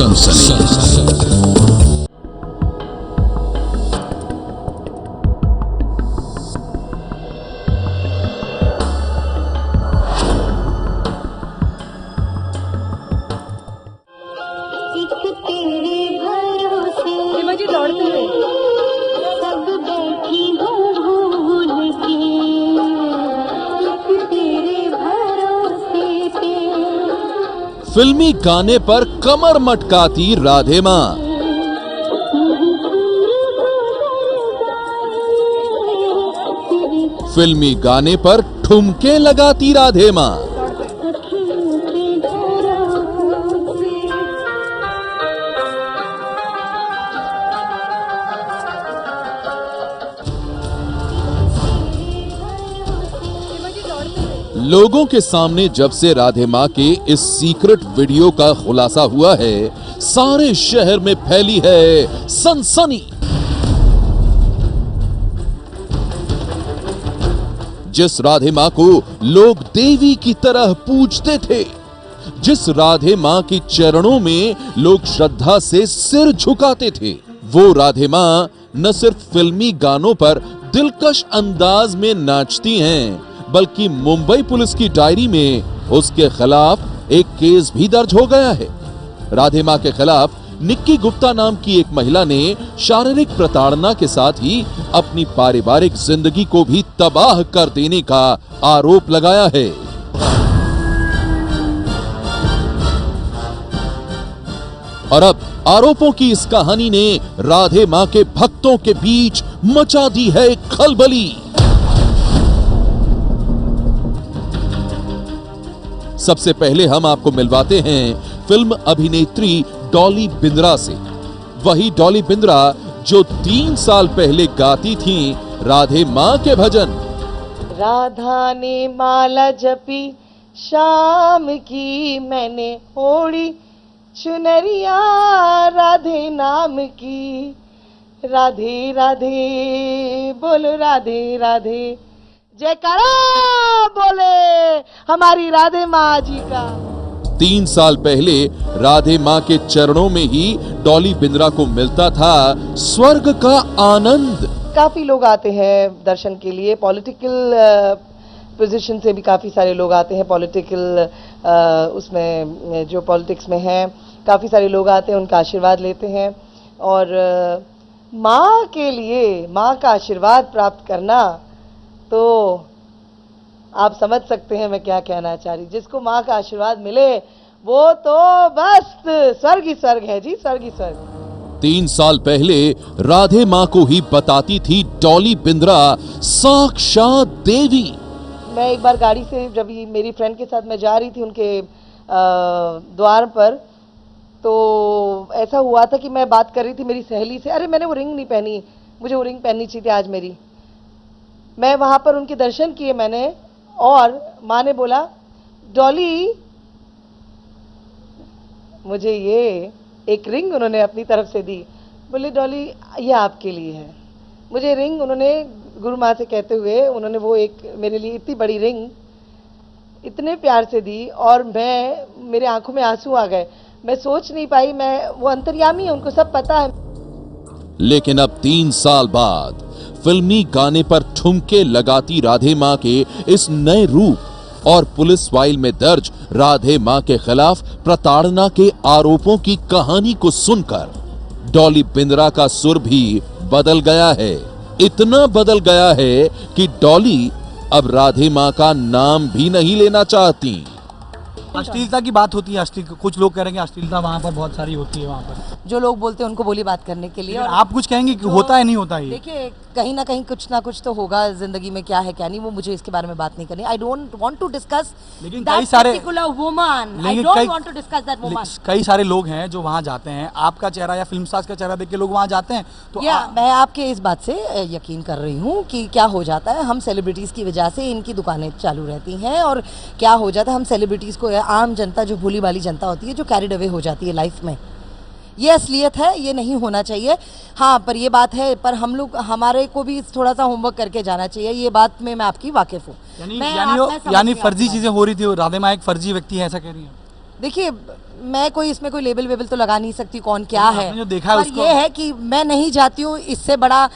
सनसनी। फिल्मी गाने पर कमर मटकाती राधे मां। फिल्मी गाने पर ठुमके लगाती राधे मां। लोगों के सामने जब से राधे मां के इस सीक्रेट वीडियो का खुलासा हुआ है, सारे शहर में फैली है सनसनी। जिस राधे मां को लोग देवी की तरह पूजते थे, जिस राधे मां के चरणों में लोग श्रद्धा से सिर झुकाते थे, वो राधे मां न सिर्फ फिल्मी गानों पर दिलकश अंदाज में नाचती हैं, बल्कि मुंबई पुलिस की डायरी में उसके खिलाफ एक केस भी दर्ज हो गया है। राधे मां के खिलाफ निक्की गुप्ता नाम की एक महिला ने शारीरिक प्रताड़ना के साथ ही अपनी पारिवारिक जिंदगी को भी तबाह कर देने का आरोप लगाया है। और अब आरोपों की इस कहानी ने राधे मां के भक्तों के बीच मचा दी है खलबली। सबसे पहले हम आपको मिलवाते हैं फिल्म अभिनेत्री डॉली बिंद्रा से। वही डॉली बिंद्रा जो 3 साल पहले गाती थी राधे मां के भजन। राधा ने माला जपी शाम की, मैंने ओढ़ी चुनरिया राधे नाम की। राधे राधे बोलो राधे राधे, जयकारा बोले हमारी राधे माँ जी का। 3 साल पहले राधे मां के चरणों में ही डॉली बिंद्रा को मिलता था स्वर्ग का आनंद। काफी लोग आते हैं दर्शन के लिए, पॉलिटिकल पोजीशन से भी काफी सारे लोग आते हैं, पॉलिटिकल उसमें जो पॉलिटिक्स में हैं काफी सारे लोग आते हैं, उनका आशीर्वाद लेते हैं। और माँ के लिए माँ का आशीर्वाद प्राप्त करना, तो आप समझ सकते हैं मैं क्या कहना चाह रही। जिसको माँ का आशीर्वाद मिले वो तो बस स्वर्ग ही स्वर्ग है जी, स्वर्ग ही स्वर्ग। 3 साल पहले राधे मां को ही बताती थी डॉली बिंद्रा साक्षात देवी। मैं एक बार गाड़ी से जब मेरी फ्रेंड के साथ मैं जा रही थी उनके द्वार पर, तो ऐसा हुआ था कि मैं बात कर रही थी मेरी सहेली से। अरे मैंने वो रिंग नहीं पहनी, मुझे वो रिंग पहननी चाहिए थी आज मेरी। मैं वहां पर उनके दर्शन किए मैंने, और माँ ने बोला डॉली, मुझे ये एक रिंग उन्होंने अपनी तरफ से दी। बोले डॉली ये आपके लिए है। मुझे रिंग उन्होंने गुरु माँ से कहते हुए उन्होंने वो एक मेरे लिए इतनी बड़ी रिंग इतने प्यार से दी, और मेरे आंखों में आंसू आ गए। मैं सोच नहीं पाई, वो अंतर्यामी है, उनको सब पता है। लेकिन अब 3 साल बाद फिल्मी गाने पर ठुमके लगाती राधे मां के इस नए रूप और पुलिस फाइल में दर्ज राधे मां के खिलाफ प्रताड़ना के आरोपों की कहानी को सुनकर डॉली बिंद्रा का सुर भी बदल गया है। इतना बदल गया है कि डॉली अब राधे मां का नाम भी नहीं लेना चाहती। अश्लीलता की बात होती है, कुछ लोग कह रहे हैं अश्लीलता वहाँ पर बहुत सारी होती है। वहाँ पर जो लोग बोलते हैं उनको बोली बात करने के लिए, और आप कुछ कहेंगे कि होता है नहीं होता है? देखिए कहीं ना कहीं कुछ ना कुछ तो होगा जिंदगी में, क्या है क्या नहीं वो मुझे इसके बारे में बात नहीं करनी। I don't want to discuss लेकिन कई सारे woman, I don't want to discuss that woman. कई सारे लोग हैं जो वहाँ जाते हैं, आपका चेहरा या फिल्म स्टार्स का चेहरा देख के लोग वहाँ जाते हैं। तो मैं आपके इस बात से यकीन कर रही हूँ कि क्या हो जाता है, हम सेलिब्रिटीज की वजह से इनकी दुकानें चालू रहती हैं, और क्या हो जाता है हम सेलिब्रिटीज को, आम जनता जो भोली भाली जनता होती है जो कैरिड अवे हो जाती है लाइफ में, ये असलियत है, ये नहीं होना चाहिए। हाँ पर ये बात है, पर हम लोग हमारे को भी थोड़ा सा होमवर्क करके जाना चाहिए। ये बात में मैं आपकी वाकिफ हूँ। यानी फर्जी चीजें हो रही थी, राधे मां एक फर्जी व्यक्ति है ऐसा कह रही है? देखिए, मैं कोई इसमें कोई लेबल वेबल तो लगा नहीं सकती कौन क्या है, आपने जो देखा है पर उसको- ये है कि मैं नहीं जाती हूँ, इससे बड़ा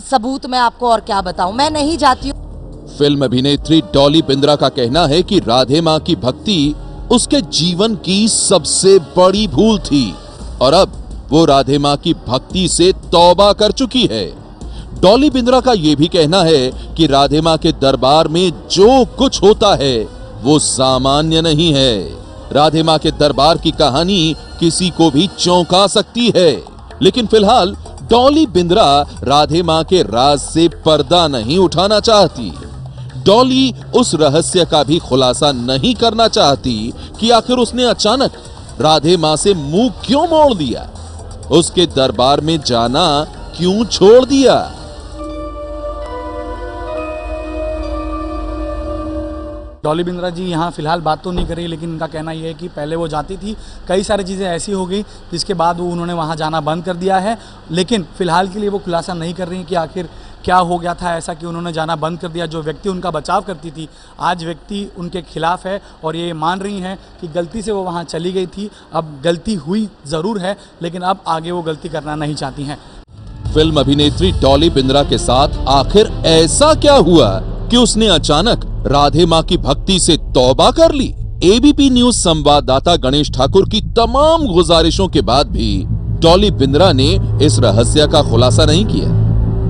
सबूत मैं आपको और क्या बताऊं, मैं नहीं जाती हूँ। फिल्म अभिनेत्री डॉली बिंद्रा का कहना है कि राधे मां की भक्ति उसके जीवन की सबसे बड़ी भूल थी और अब वो राधे मां की भक्ति से तौबा कर चुकी है। डॉली बिंद्रा का यह भी कहना है कि राधे मां के दरबार में जो कुछ होता है वो सामान्य नहीं है। राधे मां के दरबार की कहानी किसी को भी चौंका सकती है, लेकिन फिलहाल डॉली बिंद्रा राधे मां के राज से पर्दा नहीं उठाना चाहती। डॉली उस रहस्य का भी खुलासा नहीं करना चाहती कि आखिर उसने अचानक राधे मां से मुंह क्यों मोड़ दिया, उसके दरबार में जाना क्यों छोड़ दिया। डॉली बिंद्रा जी यहाँ फिलहाल बात तो नहीं कर रही, लेकिन उनका कहना यह है कि पहले वो जाती थी, कई सारी चीज़ें ऐसी हो गई जिसके बाद वो उन्होंने वहाँ जाना बंद कर दिया है, लेकिन फिलहाल के लिए वो खुलासा नहीं कर रही कि आखिर क्या हो गया था ऐसा कि उन्होंने जाना बंद कर दिया। जो व्यक्ति उनका बचाव करती थी आज व्यक्ति उनके खिलाफ है और ये मान रही हैं कि गलती से वो वहाँ चली गई थी, अब गलती हुई ज़रूर है लेकिन अब आगे वो गलती करना नहीं चाहती हैं। फिल्म अभिनेत्री डॉली बिंद्रा के साथ आखिर ऐसा क्या हुआ कि उसने अचानक राधे मां की भक्ति से तौबा कर ली। एबीपी न्यूज संवाददाता गणेश ठाकुर की तमाम गुजारिशों के बाद भी डॉली बिंद्रा ने इस रहस्य का खुलासा नहीं किया,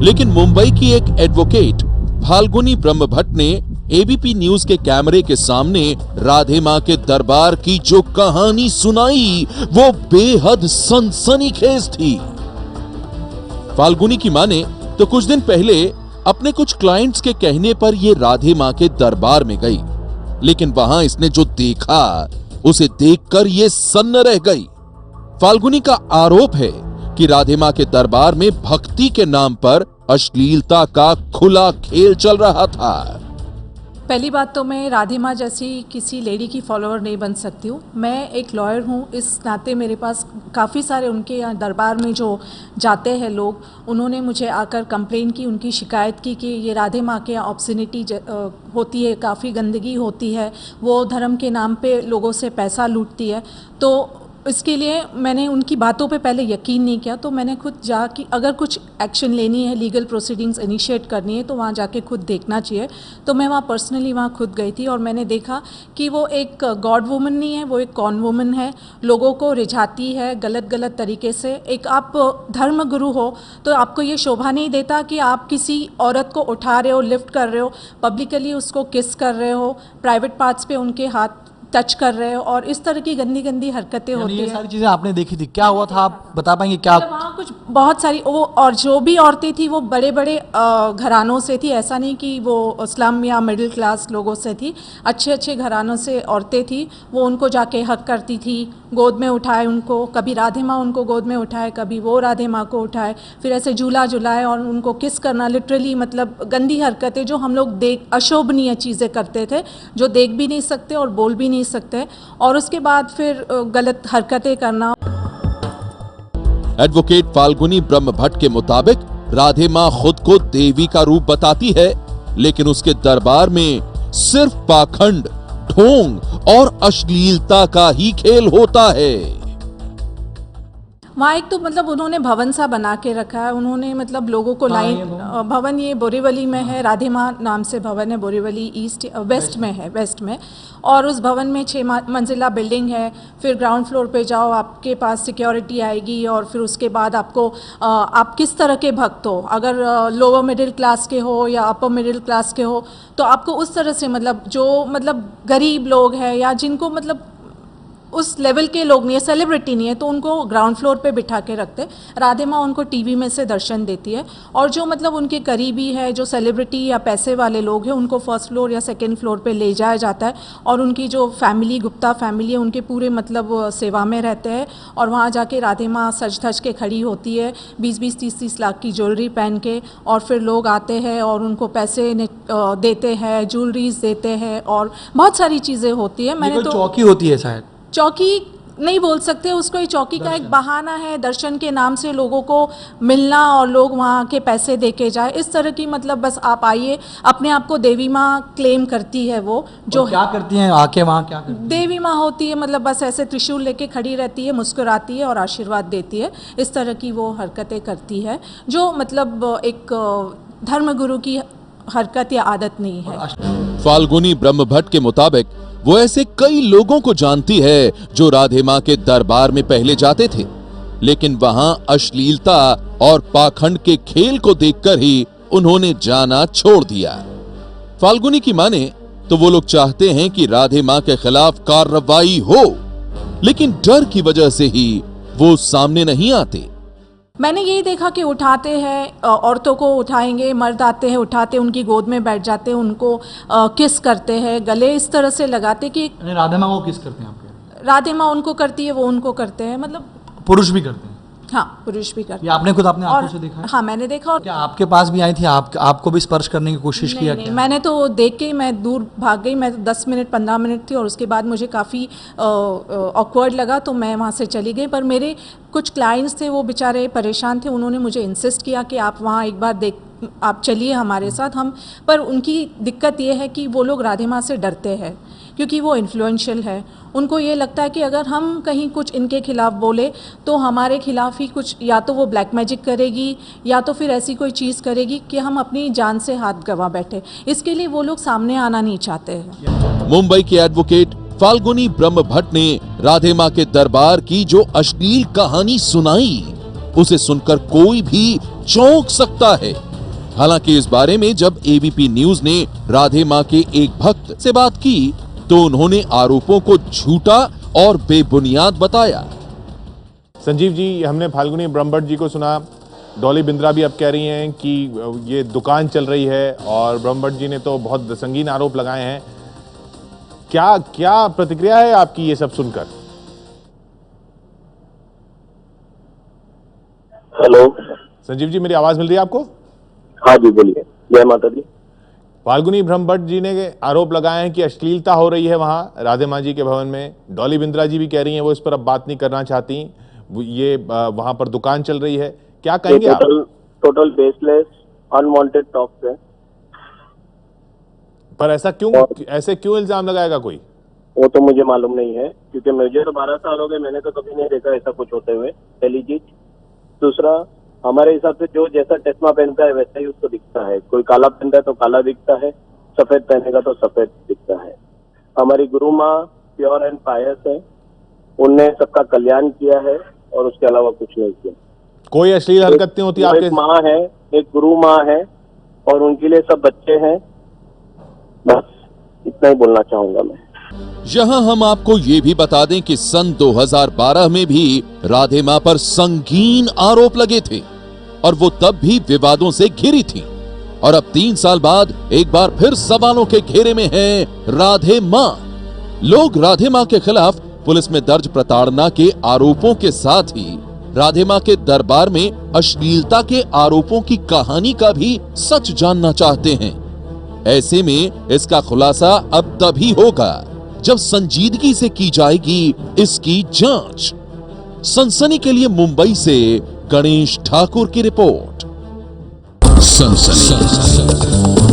लेकिन मुंबई की एक एडवोकेट फाल्गुनी ब्रह्मभट्ट ने एबीपी न्यूज के कैमरे के सामने राधे मां के दरबार की जो कहानी सुनाई वो बेहद सनसनीखेज थी। फाल्गुनी की माने तो कुछ दिन पहले अपने कुछ क्लाइंट्स के कहने पर ये राधे मां के दरबार में गई, लेकिन वहां इसने जो देखा उसे देखकर ये सन्न रह गई। फाल्गुनी का आरोप है कि राधे मां के दरबार में भक्ति के नाम पर अश्लीलता का खुला खेल चल रहा था। पहली बात तो मैं राधे माँ जैसी किसी लेडी की फॉलोअर नहीं बन सकती हूँ। मैं एक लॉयर हूँ, इस नाते मेरे पास काफ़ी सारे उनके यहाँ दरबार में जो जाते हैं लोग, उन्होंने मुझे आकर कंप्लेन की, उनकी शिकायत की कि ये राधे माँ के यहाँ ऑब्सिनिटी होती है, काफ़ी गंदगी होती है, वो धर्म के नाम पे लोगों से पैसा लूटती है। तो इसके लिए मैंने उनकी बातों पे पहले यकीन नहीं किया, तो मैंने खुद जाके अगर कुछ एक्शन लेनी है, लीगल प्रोसीडिंग्स इनिशिएट करनी है तो वहाँ जाके खुद देखना चाहिए। तो मैं वहाँ पर्सनली वहाँ खुद गई थी और मैंने देखा कि वो एक गॉड वुमन नहीं है, वो एक कॉन वुमन है, लोगों को रिझाती है गलत गलत तरीके से। एक आप धर्म गुरु हो तो आपको ये शोभा नहीं देता कि आप किसी औरत को उठा रहे हो, लिफ्ट कर रहे हो, पब्लिकली उसको किस कर रहे हो, प्राइवेट पार्ट्स पे उनके हाथ टच कर रहे हो और इस तरह की गंदी गंदी हरकतें होती ये हैं। सारी चीजें आपने देखी थी, क्या हुआ था आप बता पाएंगे क्या? मतलब वहाँ कुछ बहुत सारी वो, और जो भी औरतें थी वो बड़े बड़े घरानों से थी, ऐसा नहीं कि वो स्लम या मिडिल क्लास लोगों से थी, अच्छे अच्छे घरानों से औरतें थी। वो उनको जाके हक करती थी, गोद में उठाए उनको, कभी राधे माँ उनको गोद में उठाए, कभी वो राधे माँ को उठाए, फिर ऐसे झूला झुलाए और उनको किस करना, लिटरली मतलब गंदी हरकतें जो हम लोग देख, अशोभनीय चीज़ें करते थे जो देख भी नहीं सकते और बोल भी नहीं सकते, और उसके बाद फिर गलत हरकतें करना। एडवोकेट फाल्गुनी ब्रह्मभट्ट के मुताबिक राधे मां खुद को देवी का रूप बताती है, लेकिन उसके दरबार में सिर्फ पाखंड, ढोंग और अश्लीलता का ही खेल होता है। वहाँ एक तो मतलब उन्होंने भवन सा बना के रखा है, उन्होंने मतलब लोगों को लाइन, भवन ये बोरीवली में है, राधे माँ नाम से भवन है, बोरीवली ईस्ट वेस्ट में है, वेस्ट में। और उस भवन में 6 मंजिला बिल्डिंग है, फिर ग्राउंड फ्लोर पे जाओ, आपके पास सिक्योरिटी आएगी और फिर उसके बाद आपको आप किस तरह के भक्त हो, अगर लोअर मिडिल क्लास के हो या अपर मिडिल क्लास के हो तो आपको उस तरह से मतलब जो मतलब गरीब लोग हैं या जिनको मतलब उस लेवल के लोग नहीं है, सेलिब्रिटी नहीं है, तो उनको ग्राउंड फ्लोर पे बिठा के रखते। राधे माँ उनको टीवी में से दर्शन देती है और जो मतलब उनके करीबी है, जो सेलिब्रिटी या पैसे वाले लोग हैं, उनको फर्स्ट फ्लोर या सेकंड फ्लोर पे ले जाया जाता है और उनकी जो फैमिली, गुप्ता फैमिली है, उनके पूरे मतलब सेवा में रहते हैं और वहाँ जाके राधे माँ सज धज के खड़ी होती है 20-20, 30-30 लाख की ज्वेलरी पहन के, और फिर लोग आते हैं और उनको पैसे देते हैं, ज्वेलरीज देते हैं और बहुत सारी चीज़ें होती है। मैंने तो चौकी होती है शायद, चौकी नहीं बोल सकते, उसको ये चौकी का एक बहाना है, दर्शन के नाम से लोगों को मिलना और लोग वहाँ के पैसे दे के जाए, इस तरह की मतलब बस आप आइए, अपने आप को देवी माँ क्लेम करती है वो, जो क्या करती हैं आके वहाँ, क्या करती हैं? देवी माँ होती है, मतलब बस ऐसे त्रिशूल लेके खड़ी रहती है, मुस्कुराती है और आशीर्वाद देती है, इस तरह की वो हरकतें करती है, जो मतलब एक धर्मगुरु की हरकत या आदत नहीं है। फाल्गुनी ब्रह्म भट्ट के मुताबिक वो ऐसे कई लोगों को जानती है जो राधे मां के दरबार में पहले जाते थे, लेकिन वहां अश्लीलता और पाखंड के खेल को देखकर ही उन्होंने जाना छोड़ दिया। फाल्गुनी की माने तो वो लोग चाहते हैं कि राधे मां के खिलाफ कार्रवाई हो, लेकिन डर की वजह से ही वो सामने नहीं आते। मैंने यही देखा कि उठाते हैं, औरतों को उठाएंगे, मर्द आते हैं उठाते, उनकी गोद में बैठ जाते हैं, उनको किस करते हैं, गले इस तरह से लगाते कि राधे माँ को किस करते हैं आपके? राधे माँ उनको करती है, वो उनको करते हैं, मतलब पुरुष भी करते हैं? हाँ, पुरुष भी करते ये आपने खुद अपने आंखों और से देखा है? हाँ, मैंने देखा। और क्या आपके पास भी आई थी, आपको भी स्पर्श करने की कोशिश किया? नहीं, मैंने तो देख के मैं दूर भाग गई, मैं 10 मिनट 15 मिनट थी और उसके बाद मुझे काफ़ी ऑकवर्ड लगा, तो मैं वहाँ से चली गई। पर मेरे कुछ क्लाइंट्स थे, वो बेचारे परेशान थे, उन्होंने मुझे इंसिस्ट किया कि आप वहाँ एक बार आप चलिए हमारे साथ। हम पर उनकी दिक्कत ये है कि वो लोग राधे माँ से डरते हैं, क्योंकि वो इन्फ्लुएंशियल है। उनको ये लगता है कि अगर हम कहीं कुछ इनके खिलाफ बोले तो हमारे खिलाफ ही कुछ, या तो वो ब्लैक मैजिक करेगी या तो फिर ऐसी कोई चीज़ करेगी कि हम अपनी जान से हाथ गंवा बैठे। इसके लिए वो लोग सामने आना नहीं चाहते हैं। मुंबई के एडवोकेट फाल्गुनी ब्रह्म भट्ट ने राधे मां के दरबार की जो अश्लील कहानी सुनाई, उसे सुनकर कोई भी चौंक सकता है। हालांकि इस बारे में जब एबीपी न्यूज ने राधे मां के एक भक्त से बात की तो उन्होंने आरोपों को झूठा और बेबुनियाद बताया। संजीव जी, हमने फाल्गुनी ब्रह्म भट्ट जी को सुना, डॉली बिंद्रा भी अब कह रही हैं कि ये दुकान चल रही है, और ब्रह्म भट्ट जी ने तो बहुत संगीन आरोप लगाए हैं। क्या क्या प्रतिक्रिया है आपकी ये सब सुनकर? हेलो संजीव जी, मेरी आवाज मिल रही है आपको? हाँ जी, बोलिए। जय माता दी। फाल्गुनी ब्रह्म भट्ट जी ने आरोप लगाए हैं कि अश्लीलता हो रही है वहां राधे मां जी के भवन में। डॉली बिंद्रा जी भी कह रही हैं वो इस पर अब बात नहीं करना चाहती, ये वहां पर दुकान चल रही है। क्या कहेंगे आप? टोटल बेसलेस अनवांटेड टॉक्स है। पर ऐसे क्यों इल्जाम लगाएगा कोई? वो तो मुझे मालूम नहीं है, क्योंकि मुझे तो 12 साल हो गए, मैंने तो कभी नहीं देखा ऐसा कुछ होते हुए। पहली चीज। दूसरा, हमारे हिसाब से जो जैसा चश्मा पहनता है वैसा ही उसको दिखता है। कोई काला पहनता है तो काला दिखता है, सफेद पहनेगा तो सफेद दिखता है। हमारी गुरु माँ प्योर एंड पायस है, उनने सबका कल्याण किया है और उसके अलावा कुछ नहीं किया। कोई अश्लील हरकत नहीं होती आपके? एक माँ है, एक गुरु माँ है, और उनके लिए सब बच्चे हैं। बस इतना ही बोलना चाहूंगा मैं। यहां हम आपको ये भी बता दें कि सन 2012 में भी राधे मां पर संगीन आरोप लगे थे और वो तब भी विवादों से घिरी थी, और अब 3 साल बाद एक बार फिर सवालों के घेरे में है राधे मां। लोग राधे मां के खिलाफ पुलिस में दर्ज प्रताड़ना के आरोपों के साथ ही राधे मां के दरबार में अश्लीलता के आरोपों की कहानी का भी सच जानना चाहते हैं। ऐसे में इसका खुलासा अब तभी होगा जब संजीदगी से की जाएगी इसकी जांच। सनसनी के लिए मुंबई से गणेश ठाकुर की रिपोर्ट। सनसनी।